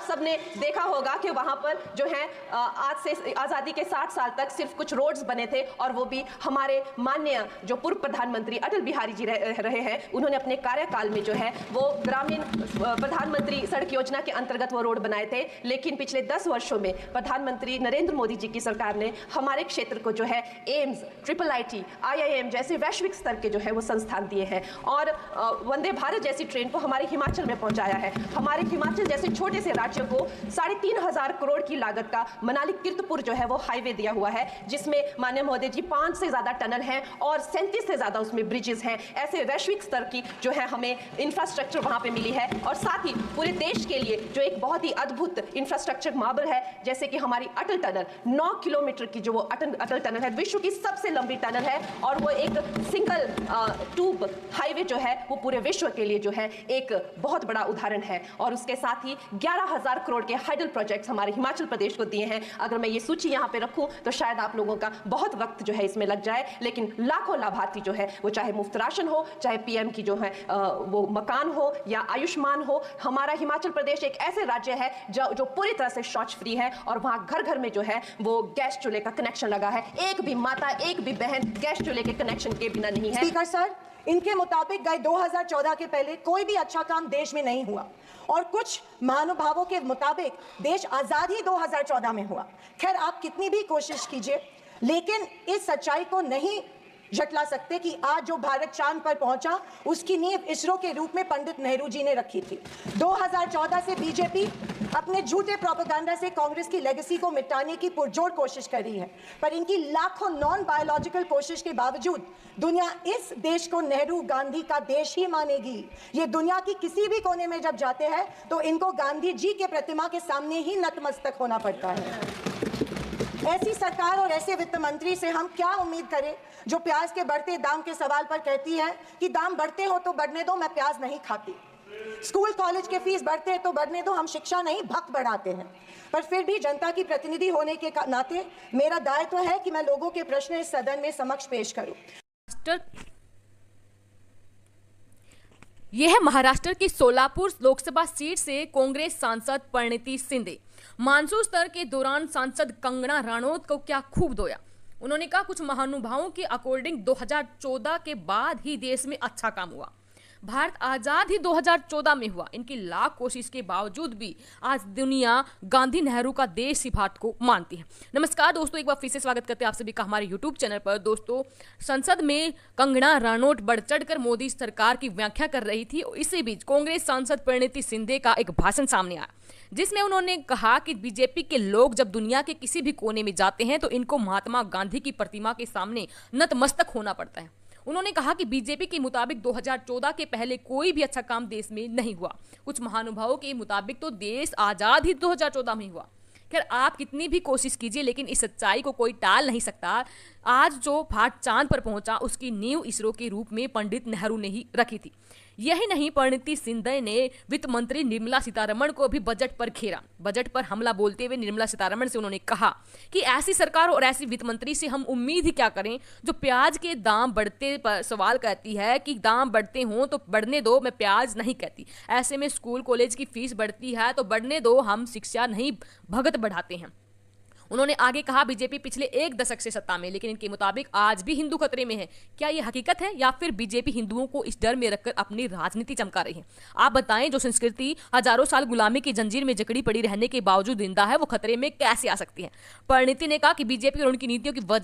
सबने देखा होगा कि वहां पर जो है आज से आजादी के 60 साल तक सिर्फ कुछ रोड्स बने थे, और वो भी हमारे माननीय जो पूर्व प्रधानमंत्री अटल बिहारी जी रहे हैं, उन्होंने अपने कार्यकाल में जो है वो ग्रामीण प्रधानमंत्री सड़क योजना के अंतर्गत वो रोड बनाए थे। लेकिन पिछले 10 वर्षों में प्रधानमंत्री नरेंद्र मोदी जी की सरकार ने हमारे क्षेत्र को जो है एम्स, IIIT, IIM जैसे वैश्विक स्तर के जो है वो संस्थान दिए हैं, और वंदे भारत जैसी ट्रेन को हमारे हिमाचल में पहुंचाया है। हमारे हिमाचल जैसे छोटे से राज्य को 3,500 करोड़ की लागत का मनाली कीर्तपुर जो है वो हाईवे दिया हुआ है, जिसमें माननीय मोदी जी 5 से ज्यादा टनल हैं और 37 से ज्यादा उसमें ब्रिजेस हैं। ऐसे वैश्विक स्तर की जो है हमें इंफ्रास्ट्रक्चर वहां पे मिली है, और साथ ही पूरे देश के लिए जो एक बहुत ही अद्भुत इंफ्रास्ट्रक्चर मार्बल है, जैसे कि हमारी अटल टनल 9 किलोमीटर की जो वो अटल टनल है, विश्व की सबसे लंबी टनल है, और वो एक सिंगल ट्यूब हाईवे जो है वो पूरे विश्व के लिए जो है एक बहुत बड़ा उदाहरण है। और उसके साथ ही 11,000 करोड़ के हाइडल प्रोजेक्ट्स हमारे हिमाचल प्रदेश को दिए हैं। अगर मैं ये सूची यहाँ पे रखूं तो शायद आप लोगों का बहुत वक्त जो है इसमें लग जाए, लेकिन लाखों लाभार्थी जो है वो चाहे मुफ्त राशन हो, चाहे पीएम की जो है वो मकान हो या आयुष्मान हो, हमारा हिमाचल प्रदेश एक ऐसे राज्य है जो पूरी तरह से शौच फ्री है, और वहां घर घर में जो है वो गैस चूल्हे का कनेक्शन लगा है। एक भी माता, एक भी बहन गैस चूल्हे के कनेक्शन के बिना नहीं है। स्पीकर सर, इनके मुताबिक गए 2014 के पहले कोई भी अच्छा काम देश में नहीं हुआ, और कुछ महानुभावों के मुताबिक देश आजाद ही 2014 में हुआ। खैर, आप कितनी भी कोशिश कीजिए, लेकिन इस सच्चाई को नहीं झटला सकते कि आज जो भारत चांद पर पहुंचा उसकी नींव इसरो के रूप में पंडित नेहरू जी ने रखी थी। 2014 से बीजेपी अपने झूठे प्रोपेगेंडा से कांग्रेस की लेगेसी को मिटाने की पुरजोर कोशिश कर रही है, पर इनकी लाखों नॉन बायोलॉजिकल कोशिश के बावजूद दुनिया इस देश को नेहरू गांधी का देश ही मानेगी। ये दुनिया की किसी भी कोने में जब जाते हैं तो इनको गांधी जी के प्रतिमा के सामने ही नतमस्तक होना पड़ता है। ऐसी सरकार और ऐसे वित्त मंत्री से हम क्या उम्मीद करें जो प्याज के बढ़ते दाम के सवाल पर कहती है कि दाम बढ़ते हो तो बढ़ने दो, मैं प्याज नहीं खाती। स्कूल कॉलेज के फीस बढ़ते हैं तो बढ़ने दो, हम शिक्षा नहीं भक्त बढ़ाते हैं। पर फिर भी जनता की प्रतिनिधि होने के नाते मेरा दायित्व है कि मैं लोगों के प्रश्न इस सदन में समक्ष पेश करूं। यह है महाराष्ट्र की सोलापुर लोकसभा सीट से कांग्रेस सांसद परिणीति शिंदे। मानसून स्तर के दौरान सांसद कंगना राणौत को क्या खूब धोया। उन्होंने कहा, कुछ महानुभावों के अकॉर्डिंग 2014 के बाद ही देश में अच्छा काम हुआ। भारत आजाद ही 2014 में हुआ। इनकी लाख कोशिश के बावजूद भी आज दुनिया गांधी नेहरू का देश ही भारत को मानती है। नमस्कार दोस्तों, एक बार फिर से स्वागत करते हैं आप सभी का हमारे यूट्यूब चैनल पर। दोस्तों, संसद में कंगना राणौत बढ़ चढ़कर मोदी सरकार की व्याख्या कर रही थी। इसी बीच कांग्रेस सांसद परिणीति शिंदे का एक भाषण सामने आया, जिसमें उन्होंने कहा कि बीजेपी के लोग जब दुनिया के किसी भी कोने में जाते हैं तो इनको महात्मा गांधी की प्रतिमा के सामने नतमस्तक होना पड़ता है। उन्होंने कहा कि बीजेपी के मुताबिक 2014 के पहले कोई भी अच्छा काम देश में नहीं हुआ। कुछ महानुभावों के मुताबिक तो देश आजाद ही 2014 में हुआ। खैर, आप कितनी भी कोशिश कीजिए, लेकिन इस सच्चाई को कोई टाल नहीं सकता। आज जो भारत चांद पर पहुंचा उसकी नींव इसरो के रूप में पंडित नेहरू ने ही रखी थी। यही नहीं, परिणीति शिंदे ने वित्त मंत्री निर्मला सीतारमण को भी बजट पर घेरा। बजट पर हमला बोलते हुए निर्मला सीतारमण से उन्होंने कहा कि ऐसी सरकार और ऐसी वित्त मंत्री से हम उम्मीद ही क्या करें जो प्याज के दाम बढ़ते पर सवाल कहती है कि दाम बढ़ते हों तो बढ़ने दो, मैं प्याज नहीं कहती। ऐसे में स्कूल कॉलेज की फीस बढ़ती है तो बढ़ने दो, हम शिक्षा नहीं भगत बढ़ाते हैं। उन्होंने आगे कहा, बीजेपी पिछले 1 दशक से सत्ता में, लेकिन इनके मुताबिक आज भी हिंदू खतरे में है। क्या यह हकीकत है या फिर बीजेपी हिंदुओं को इस डर में रखकर अपनी राजनीति चमका रही है? आप बताएं, जो संस्कृति हजारों साल गुलामी की जंजीर में जकड़ी पड़ी रहने के बावजूद जिंदा है, वो खतरे में कैसे आ सकती है? परिणीति ने कहा कि बीजेपी और उनकी नीतियों की वजह